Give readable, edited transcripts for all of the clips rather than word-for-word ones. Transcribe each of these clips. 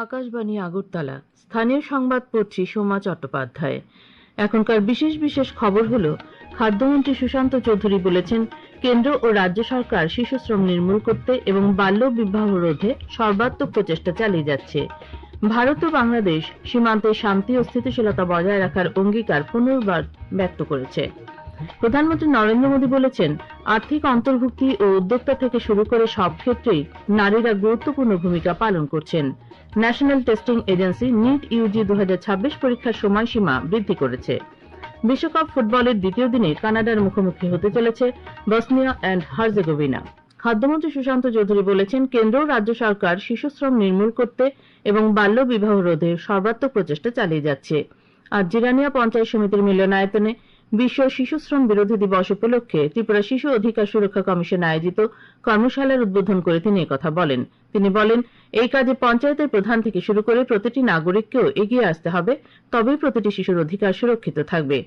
আকাশবাণী আগরতলা স্থানীয় সংবাদ পড়ছি সোমা চট্টোপাধ্যায়। এখনকার বিশেষ বিশেষ খবর হলো, খাদ্যমন্ত্রী সুশান্ত চৌধুরী বলেছেন, কেন্দ্র ও রাজ্য সরকার শিশুশ্রম নির্মূল করতে এবং বাল্য বিবাহ রোধে সর্বাত্মক প্রচেষ্টা চালিয়ে যাচ্ছে। ভারত ও বাংলাদেশ সীমান্তে শান্তি ও স্থিতিশীলতা বজায় রাখার অঙ্গীকার পুনর্বার ব্যক্ত করেছে। প্রধানমন্ত্রী নরেন্দ্র মোদী বলেছেন, আর্থিক অন্তর্ভুক্তি ও উদ্যোক্তা থেকে শুরু করে সব ক্ষেত্রেই নারীরা গুরুত্বপূর্ণ ভূমিকা পালন করছেন। National Testing Agency NEET UG 2026 পরীক্ষার সময়সীমা বৃদ্ধি করেছে। বিশ্বকাপ ফুটবলের দ্বিতীয় দিনে কানাডার মুখোমুখি হতে চলেছে বসনিয়া অ্যান্ড হার্জেগোভিনা। খাদ্যমন্ত্রী সুশান্ত চৌধুরী বলেছেন, কেন্দ্র ও রাজ্য সরকার শিশুশ্রম নির্মূল করতে এবং বাল্য বিবাহ রোধে সর্বাত্মক প্রচেষ্টা চালিয়ে যাচ্ছে। আজ জিরানিয়া পঞ্চায়েত সমিতির মিলনায়তনে বিশ্ব শিশুশ্রম বিরোধী দিবস উপলক্ষে ত্রিপুরা শিশু অধিকার সুরক্ষা কমিশন আয়োজিত কর্মশালার উদ্বোধন করে তিনি একথা বলেন। তিনি বলেন, এই কাজে পঞ্চায়েতের প্রধান থেকে শুরু করে প্রতিটি নাগরিককেও এগিয়ে আসতে হবে, তবেই প্রতিটি শিশুর অধিকার সুরক্ষিত থাকবে।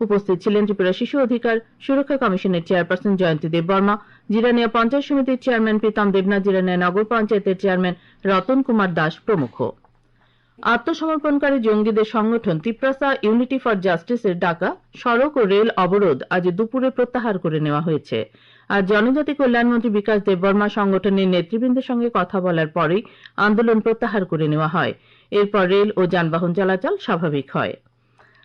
উপস্থিত ছিলেন ত্রিপুরা শিশু অধিকার সুরক্ষা কমিশনের চেয়ারপারসন জয়ন্তী দেববর্মা, জিরানিয়া পঞ্চায়েত সমিতির চেয়ারম্যান প্রীতম দেবনাথ, জিরানিয়া নগর পঞ্চায়েতের চেয়ারম্যান রতন কুমার দাস প্রমুখ। আত্মসমর্পণকারী জঙ্গিদের সংগঠন তিপ্রাসা ইউনিটি ফর জাস্টিসের ডাকা সড়ক ও রেল অবরোধ আজ দুপুরে প্রত্যাহার করে নেওয়া হয়েছে। আজ জনজাতি কল্যাণমন্ত্রী বিকাশ দেববর্মা সংগঠনের নেতৃবৃন্দের সঙ্গে কথা বলার পরেই আন্দোলন প্রত্যাহার করে নেওয়া হয়। এরপর রেল ও যানবাহন চলাচল স্বাভাবিক হয়।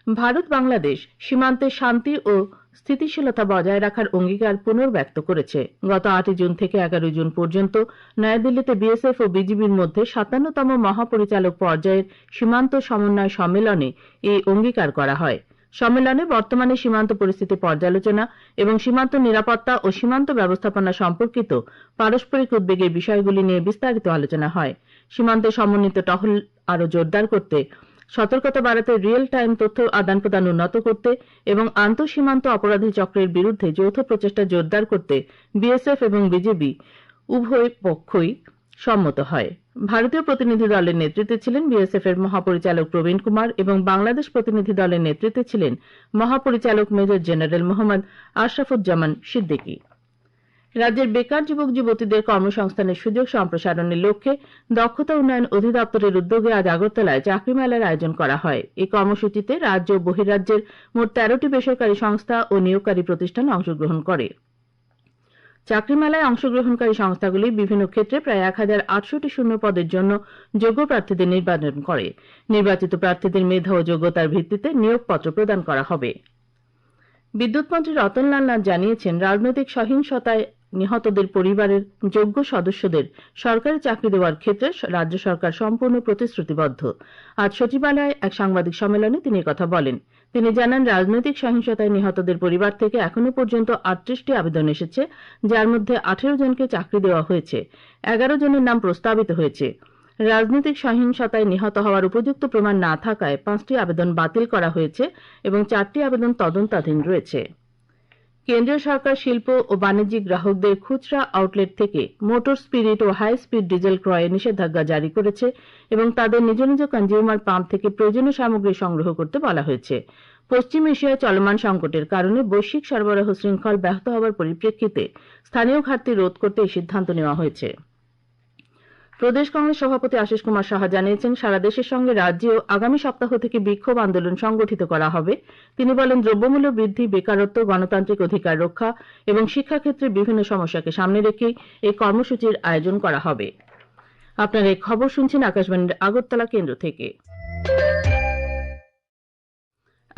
ভারত বাংলাদেশ সীমান্তে শান্তি ও স্থিতিশীলতা বজায় রাখার অঙ্গীকার পুনর্ব্যক্ত করেছে। গত 8 জুন থেকে 11 জুন পর্যন্ত নয়াদিল্লিতে বিএসএফ ও বিজিবির মধ্যে 57তম মহাপরিচালক পর্যায়ের সীমান্ত সমন্বয় সম্মেলনে এই অঙ্গীকার করা হয়। সম্মেলনে বর্তমানে সীমান্ত পরিস্থিতি পর্যালোচনা এবং সীমান্ত নিরাপত্তা ও সীমান্ত ব্যবস্থাপনা সম্পর্কিত পারস্পরিক উদ্বেগের বিষয়গুলি নিয়ে বিস্তারিত আলোচনা হয়। সীমান্তে সমন্বিত টহল আরও জোরদার করতে, সতর্কতা বাড়াতে, রিয়েল টাইম তথ্য আদান প্রদান উন্নত করতে এবং আন্তঃসীমান্ত অপরাধী চক্রের বিরুদ্ধে যৌথ প্রচেষ্টা জোরদার করতে বিএসএফ এবং বিজেপি উভয় পক্ষই সম্মত হয়। ভারতীয় প্রতিনিধি দলের নেতৃত্বে ছিলেন বিএসএফ এর মহাপরিচালক প্রবীণ কুমার এবং বাংলাদেশ প্রতিনিধি দলের নেতৃত্বে ছিলেন মহাপরিচালক মেজর জেনারেল মোহাম্মদ আশরাফুজ্জামান সিদ্দিকী। রাজ্যের বেকার যুবক যুবতীদের কর্মসংস্থানের সুযোগ সম্প্রসারণের লক্ষ্যে দক্ষতা উন্নয়ন অধিদপ্তরের উদ্যোগে আজ আগরতলায় চাকরি মেলার আয়োজন করা হয়। এই কর্মসূচিতে রাজ্য ও বহির্রাজ্যের মোট 13টি বেসরকারি সংস্থা ও নিয়োগকারী প্রতিষ্ঠান অংশগ্রহণ করে। চাকরি মেলায় অংশগ্রহণকারী সংস্থাগুলি বিভিন্ন ক্ষেত্রে প্রায় 1800টি শূন্য পদের জন্য যোগ্য প্রার্থীদের নির্বাচন করে। নির্বাচিত প্রার্থীদের মেধা ও যোগ্যতার ভিত্তিতে নিয়োগপত্র প্রদান করা হবে। বিদ্যুৎমন্ত্রী রতনলাল নাথ জানিয়েছেন, রাজনৈতিক সহিংসতায় নিহতদের পরিবারের যোগ্য সদস্যদের সরকারি চাকরি দেওয়ার ক্ষেত্রে রাজ্য সরকার সম্পূর্ণ প্রতিশ্রুতিবদ্ধ। আজ সচিবালয়ে এক সাংবাদিক সম্মেলনে তিনি একথা বলেন। তিনি জানান, রাজনৈতিক সহিংসতায় নিহতদের পরিবার থেকে এখনো পর্যন্ত 38টি আবেদন এসেছে, যার মধ্যে 18 জনকে চাকরি দেওয়া হয়েছে, 11 জনের নাম প্রস্তাবিত হয়েছে। রাজনৈতিক সহিংসতায় নিহত হওয়ার উপযুক্ত প্রমাণ না থাকায় 5টি আবেদন বাতিল করা হয়েছে এবং 4টি আবেদন তদন্তাধীন রয়েছে। কেন্দ্রীয় সরকার শিল্প ও বাণিজ্যিক গ্রাহকদের খুচরা আউটলেট থেকে মোটর স্পিরিট ও হাই স্পিড ডিজেল ক্রয়ে নিষেধাজ্ঞা জারি করেছে এবং তাদের নিজ নিজ কনজিউমার পাম্প থেকে প্রয়োজনীয় সামগ্রী সংগ্রহ করতে বলা হয়েছে। পশ্চিম এশিয়ায় চলমান সংকটের কারণে বৈশ্বিক সরবরাহ শৃঙ্খল ব্যাহত হওয়ার পরিপ্রেক্ষিতে স্থানীয় ঘাটতি রোধ করতে এই সিদ্ধান্ত নেওয়া হয়েছে। প্রদেশ কংগ্রেস সভাপতি আশিস কুমার সাহা জানিয়েছেন, সারা দেশের সঙ্গে রাজ্যেও আগামী সপ্তাহ থেকে বিক্ষোভ আন্দোলন সংগঠিত করা হবে। তিনি বলেন, দ্রব্যমূল্য বৃদ্ধি, বেকারত্ব, গণতান্ত্রিক অধিকার রক্ষা এবং শিক্ষাক্ষেত্রে বিভিন্ন সমস্যাকে সামনে রেখেই এই কর্মসূচির আয়োজন করা হবে। আপনারা এই খবর শুনছেন আকাশবাণীর আগরতলা কেন্দ্র থেকে।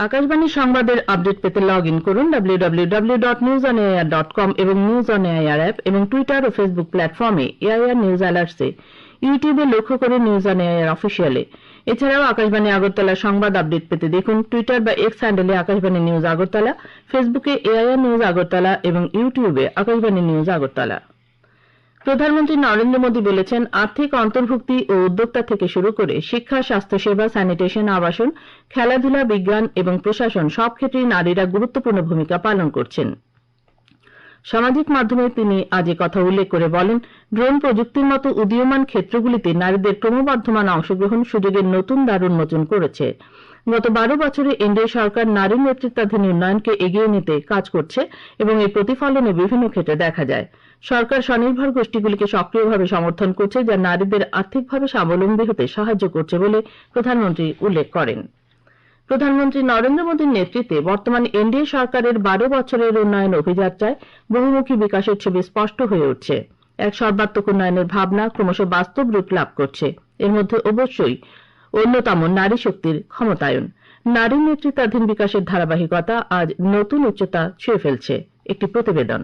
আকাশবাণী সংবাদের আপডেট পেতে লগ ইন করুন www.newsonair.com এবং নিউজ অন এআইআর অ্যাপ এবং টুইটার ও ফেসবুক প্ল্যাটফর্মে এআইআর নিউজ অ্যালার্টসে, ইউটিউবে লক্ষ্য করে নিউজ অন এআইআর অফিসিয়ালে। এছাড়াও আকাশবাণী আগরতলা সংবাদ আপডেট পেতে দেখুন টুইটার বা এক্স হ্যান্ডেলে আকাশবাণী নিউজ আগরতলা, ফেসবুকে এআইআর নিউজ আগরতলা এবং ইউটিউবে আকাশবাণী নিউজ আগরতলা। প্রধানমন্ত্রী নরেন্দ্র মোদী বলেছেন, আর্থিক অন্তর্ভুক্তি ও উদ্যোক্তা থেকে শুরু করে শিক্ষা, স্বাস্থ্যসেবা, স্যানিটেশন, আবাসন, খেলাধুলা, বিজ্ঞান এবং প্রশাসন সব ক্ষেত্রেই নারীরা গুরুত্বপূর্ণ ভূমিকা পালন করছেন। সামাজিক মাধ্যমে তিনি আজ কথা উল্লেখ করে বলেন, ড্রোন প্রযুক্তির মতো উদীয়মান ক্ষেত্রগুলিতে নারীদের ক্রমবর্ধমান অংশগ্রহণ সুযোগের নতুন দ্বার উন্মোচন করেছে। গত 12 বছরে এনডিএ সরকার নারী নেতৃত্বাধীন উন্নয়নকে এগিয়ে নিতে কাজ করছে এবং এর প্রতিফলনও বিভিন্ন ক্ষেত্রে দেখা যায়। সরকার স্বনির্ভর গোষ্ঠীগুলিকে সক্রিয়ভাবে সমর্থন করছে, যা নারীদের আর্থিকভাবে স্বাবলম্বী হতে সাহায্য করছে বলে প্রধানমন্ত্রী উল্লেখ করেন। প্রধানমন্ত্রী নরেন্দ্র মোদীর নেতৃত্বে বর্তমান এনডিএ সরকারের 12 বছরের উন্নয়ন অভিযাত্রায় বহুমুখী বিকাশের ছবি স্পষ্ট হয়ে উঠছে। এক সর্বাত্মক উন্নয়নের ভাবনা ক্রমশ বাস্তব রূপ লাভ করছে। এর মধ্যে অবশ্যই অন্যতম নারী শক্তির ক্ষমতায়ন। নারী নেতৃত্বাধীন বিকাশের ধারাবাহিকতা আজ নতুন উচ্চতা ছুঁয়ে ফেলছে। একটি প্রতিবেদন।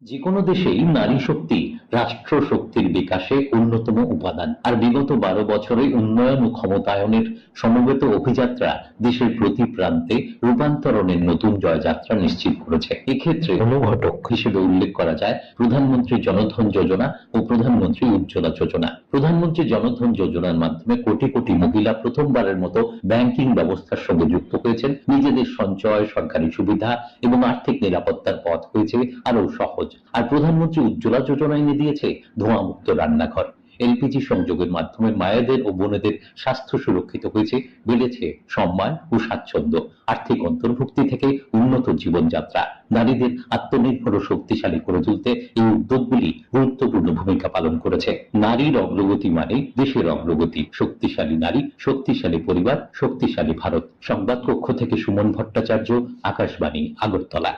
যে কোনো দেশেই নারী শক্তি রাষ্ট্র শক্তির বিকাশে অন্যতম উপাদান। আর বিগত 12 বছরে উন্নয়ন ও ক্ষমতায়নের সমবেত অভিযাত্রা দেশের প্রতি প্রান্তে রূপান্তরণের নতুন জয়যাত্রা নিশ্চিত করেছে। এক্ষেত্রে অনুঘটক হিসেবে উল্লেখ করা যায় প্রধানমন্ত্রী জনধন যোজনা ও প্রধানমন্ত্রী উজ্জ্বলা যোজনা। প্রধানমন্ত্রী জনধন যোজনার মাধ্যমে কোটি কোটি মহিলা প্রথমবারের মতো ব্যাংকিং ব্যবস্থার সঙ্গে যুক্ত হয়েছেন। নিজেদের সঞ্চয়, সরকারি সুবিধা এবং আর্থিক নিরাপত্তার পথ হয়েছে আরো সহজ। আর প্রধানমন্ত্রী উজ্জ্বলা যোজনা এনে দিয়েছে ধোঁয়ামুক্ত রান্নাঘর। এলপিজি সংযোগের মাধ্যমে মায়েদের ও বোনেদের স্বাস্থ্য সুরক্ষিত হয়েছে, বেড়েছে সম্মান ও স্বাচ্ছন্দ্য। আর্থিক অন্তর্ভুক্তি থেকে উন্নত জীবনযাত্রা, নারীদের আত্মনির্ভর ও শক্তিশালী করে তুলতে এই উদ্যোগগুলি গুরুত্বপূর্ণ ভূমিকা পালন করেছে। নারীর অগ্রগতি মানে দেশের অগ্রগতি। শক্তিশালী নারী, শক্তিশালী পরিবার, শক্তিশালী ভারত। সংবাদ কক্ষ থেকে Suman Bhattacharya, Akashvani, Agartala.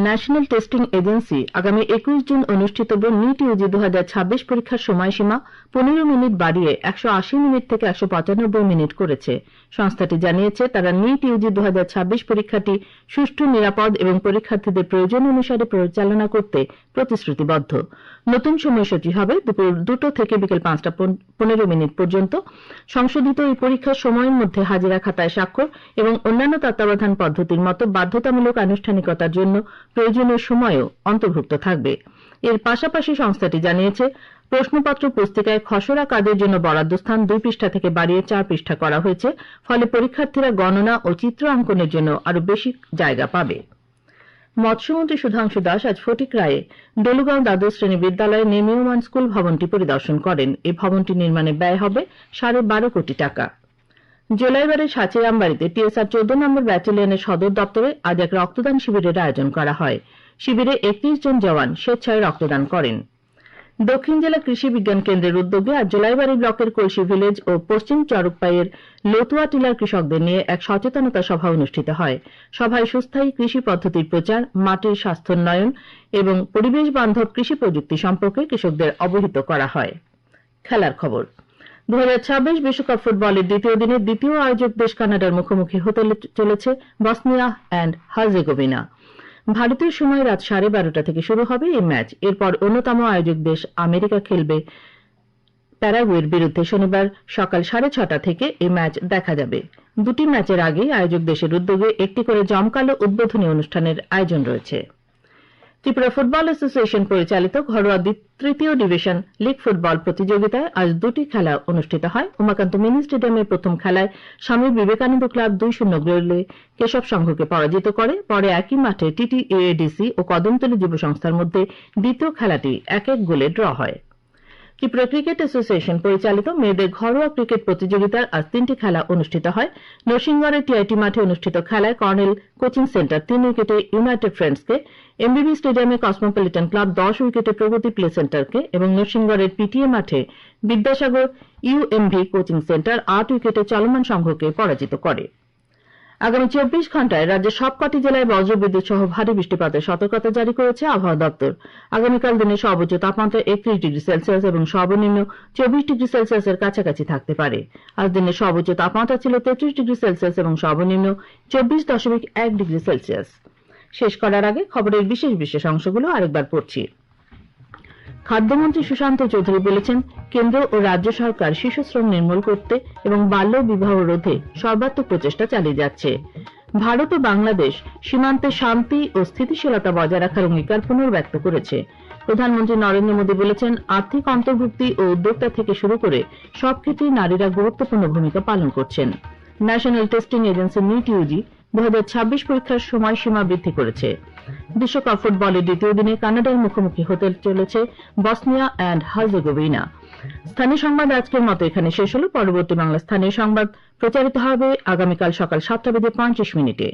National Testing agency আগামী 21 জুন অনুষ্ঠিতব্য নিট ইউজি 2026 পরীক্ষার সময়সীমা 15 মিনিট বাড়িয়ে 180 মিনিট থেকে 195 মিনিট করেছে। সংস্থাটি জানিয়েছে তারা নিট ইউজি 2026 পরীক্ষাটি সুষ্ঠু, নিরাপদ এবং পরীক্ষার্থীদের প্রয়োজন অনুসারে পরিচালনা করতে প্রতিশ্রুতিবদ্ধ। নতুন সময়সূচি হবে দুপুর 2টা থেকে বিকেল 5:15 পর্যন্ত। সংশোধিত এই পরীক্ষার সময়ের মধ্যে হাজিরা খাতায় স্বাক্ষর এবং অন্যান্য তত্ত্বাবধান পদ্ধতির মতো বাধ্যতামূলক আনুষ্ঠানিকতার জন্য প্রয়োজনীয় সময়ও অন্তর্ভুক্ত থাকবে। এর পাশাপাশি সংস্থাটি জানিয়েছে প্রশ্নপত্র পুস্তিকায় খসড়া কাজের জন্য বরাদ্দ স্থান 2 পৃষ্ঠা থেকে বাড়িয়ে 4 পৃষ্ঠা করা হয়েছে। ফলে পরীক্ষার্থীরা গণনা ও চিত্র অঙ্কনের জন্য আরো বেশি জায়গা পাবে। মৎস্যমন্ত্রী সুধাংশু দাস আজ ফটিকরায়ে ডলুগাঁও দ্বাদশ শ্রেণী বিদ্যালয়ে নির্মীয়মান স্কুল ভবনটি পরিদর্শন করেন। এই ভবনটি নির্মাণে ব্যয় হবে 12.5 কোটি টাকা। জোলাইবাড়ির সাঁচিরামবাড়িতে টিএসআর 14 নম্বর ব্যাটালিয়নের সদর দপ্তরে আজ এক রক্তদান শিবিরের আয়োজন করা হয়। শিবিরে 31 জন জওয়ান স্বেচ্ছায় রক্তদান করেন। দক্ষিণ জেলা কৃষি বিজ্ঞান কেন্দ্রের উদ্যোগে আজ জোলাইবাড়ি ব্লকের কলসি ভিলেজ ও পশ্চিম চরকপাইয়ের লতুয়া টিলার কৃষকদের নিয়ে এক সচেতনতা সভা অনুষ্ঠিত হয়। সভায় সুস্থায়ী কৃষি পদ্ধতির প্রচার, মাটির স্বাস্থ্যোন্নয়ন এবং পরিবেশ বান্ধব কৃষি প্রযুক্তি সম্পর্কে কৃষকদের অবহিত করা হয়। খেলার খবর। 2026 বিশ্বকাপ ফুটবলের দ্বিতীয় দিনে দ্বিতীয় আয়োজক দেশ কানাডার মুখোমুখি হতে চলেছে বসনিয়া অ্যান্ড হার্জেগোভিনা। ভারতীয় সময় রাত 12:30 থেকে শুরু হবে এই ম্যাচ। এরপর অন্যতম আয়োজক দেশ আমেরিকা খেলবে প্যারাগুয়ের বিরুদ্ধে। শনিবার সকাল 6:30 থেকে এই ম্যাচ দেখা যাবে। দুটি ম্যাচের আগে আয়োজক দেশের উদ্যোগে একটি করে জমকালো উদ্বোধনী অনুষ্ঠানের আয়োজন রয়েছে। ত্রিপুরা ফুটবল অ্যাসোসিয়েশন পরিচালিত ঘরোয়া তৃতীয় ডিভিশন লীগ ফুটবল প্রতিযোগিতায় আজ দুটি খেলা অনুষ্ঠিত হয়। উমাকান্ত মিনি স্টেডিয়ামের প্রথম খেলায় স্বামী বিবেকানন্দ ক্লাব 2-0 গোলে কেশব সংঘকে পরাজিত করে। পরে একই মাঠে টিটিএডিসি ও কদমতলী যুব সংস্থার মধ্যে দ্বিতীয় খেলাটি 1-1 গোলে ড্র হয়। ত্রিপুরা ক্রিকেট অ্যাসোসিয়েশন পরিচালিত মেয়েদের ঘরোয়া ক্রিকেট প্রতিযোগিতার আজ 3টি খেলা অনুষ্ঠিত হয়। নরসিংগড়ের টিআইটি মাঠে অনুষ্ঠিত খেলায় কর্নেল কোচিং সেন্টার 3 উইকেটে ইউনাইটেড ফ্রেন্ডসকে, এমবিবি স্টেডিয়ামে কসমোপলিটন ক্লাব 10 উইকেটে প্রগতি প্লে সেন্টারকে এবং নরসিংগড়ের পিটিএ মাঠে বিদ্যাসাগর ইউএমভি কোচিং সেন্টার 8 উইকেটে চলমান সংঘকে পরাজিত করে। আগামী 24 ঘণ্টায় রাজ্যের সবকটি জেলায় বজ্রবিদ্যুৎ সহ ভারী বৃষ্টিপাতের সতর্কতা জারি করেছে আবহাওয়া দপ্তর। আগামীকাল দিনের সর্বোচ্চ তাপমাত্রা 31 ডিগ্রি সেলসিয়াস এবং সর্বনিম্ন 24 ডিগ্রি সেলসিয়াসের কাছাকাছি থাকতে পারে। আজ দিনের সর্বোচ্চ তাপমাত্রা ছিল 33 ডিগ্রি সেলসিয়াস এবং সর্বনিম্ন 24.1 ডিগ্রি সেলসিয়াস। শেষ করার আগে খবরের বিশেষ বিশেষ অংশগুলো আরেকবার পড়ছি। খাদ্যমন্ত্রী সুশান্ত চৌধুরী বলেছেন, কেন্দ্র ও রাজ্য সরকার শিশু শ্রম নির্মূল করতে এবং বাল্য বিবাহ রোধে সর্বাত্মক প্রচেষ্টা চালিয়ে যাচ্ছে। ভারত ও বাংলাদেশ সীমান্তে শান্তি ও স্থিতিশীলতা বজায় রাখার অঙ্গীকার পুনর্ব্যক্ত করেছে। প্রধানমন্ত্রী নরেন্দ্র মোদী বলেছেন, আর্থিক অন্তর্ভুক্তি ও উদ্যোক্তা থেকে শুরু করে সব ক্ষেত্রেই নারীরা গুরুত্বপূর্ণ ভূমিকা পালন করছেন। National Testing Agency NEET UG 2026 পরীক্ষার সময়সীমা বৃদ্ধি করেছে। বিশ্বকাপ ফুটবলের দ্বিতীয় দিনে কানাডার মুখোমুখি হতে চলেছে বসনিয়া অ্যান্ড হার্জেগোভিনা। স্থানীয় সংবাদ আজকের মতো এখানে শেষ হলো। পরবর্তী বাংলা স্থানীয় সংবাদ প্রচারিত হবে আগামীকাল সকাল 7:35 মিনিটে।